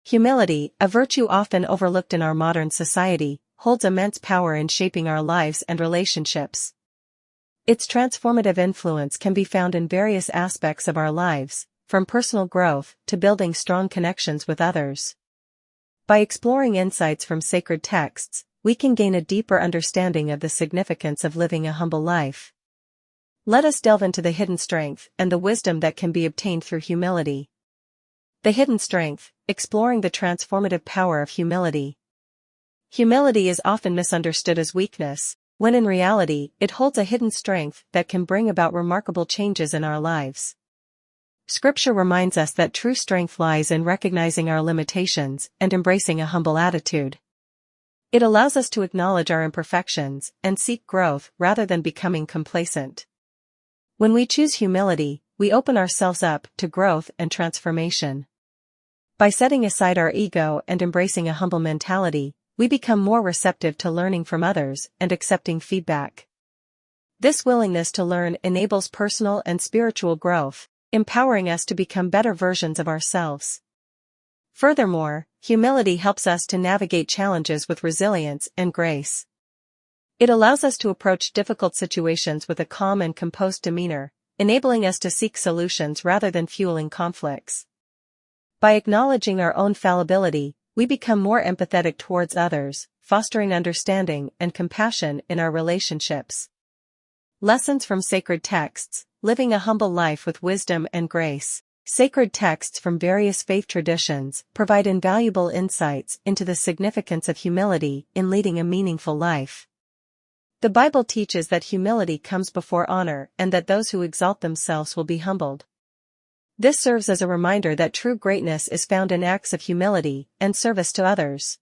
Humility, a virtue often overlooked in our modern society, holds immense power in shaping our lives and relationships. Its transformative influence can be found in various aspects of our lives, from personal growth to building strong connections with others. By exploring insights from sacred texts, we can gain a deeper understanding of the significance of living a humble life. Let us delve into the hidden strength and the wisdom that can be obtained through humility. The hidden strength, exploring the transformative power of humility. Humility is often misunderstood as weakness, when in reality, it holds a hidden strength that can bring about remarkable changes in our lives. Scripture reminds us that true strength lies in recognizing our limitations and embracing a humble attitude. It allows us to acknowledge our imperfections and seek growth rather than becoming complacent. When we choose humility, we open ourselves up to growth and transformation. By setting aside our ego and embracing a humble mentality, we become more receptive to learning from others and accepting feedback. This willingness to learn enables personal and spiritual growth, empowering us to become better versions of ourselves. Furthermore, humility helps us to navigate challenges with resilience and grace. It allows us to approach difficult situations with a calm and composed demeanor, enabling us to seek solutions rather than fueling conflicts. By acknowledging our own fallibility, we become more empathetic towards others, fostering understanding and compassion in our relationships. Lessons from sacred texts, living a humble life with wisdom and grace. Sacred texts from various faith traditions provide invaluable insights into the significance of humility in leading a meaningful life. The Bible teaches that humility comes before honor and that those who exalt themselves will be humbled. This serves as a reminder that true greatness is found in acts of humility and service to others.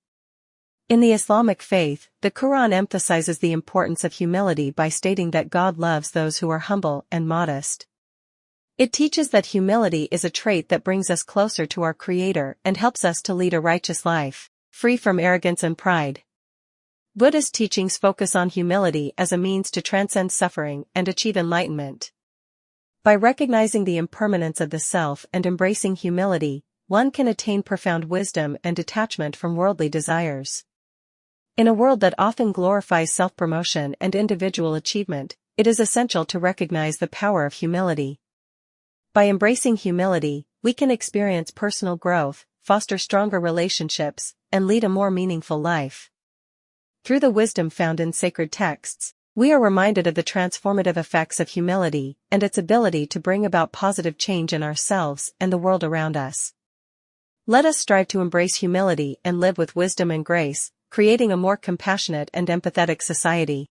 In the Islamic faith, the Quran emphasizes the importance of humility by stating that God loves those who are humble and modest. It teaches that humility is a trait that brings us closer to our Creator and helps us to lead a righteous life, free from arrogance and pride. Buddhist teachings focus on humility as a means to transcend suffering and achieve enlightenment. By recognizing the impermanence of the self and embracing humility, one can attain profound wisdom and detachment from worldly desires. In a world that often glorifies self-promotion and individual achievement, it is essential to recognize the power of humility. By embracing humility, we can experience personal growth, foster stronger relationships, and lead a more meaningful life. Through the wisdom found in sacred texts, we are reminded of the transformative effects of humility and its ability to bring about positive change in ourselves and the world around us. Let us strive to embrace humility and live with wisdom and grace, creating a more compassionate and empathetic society.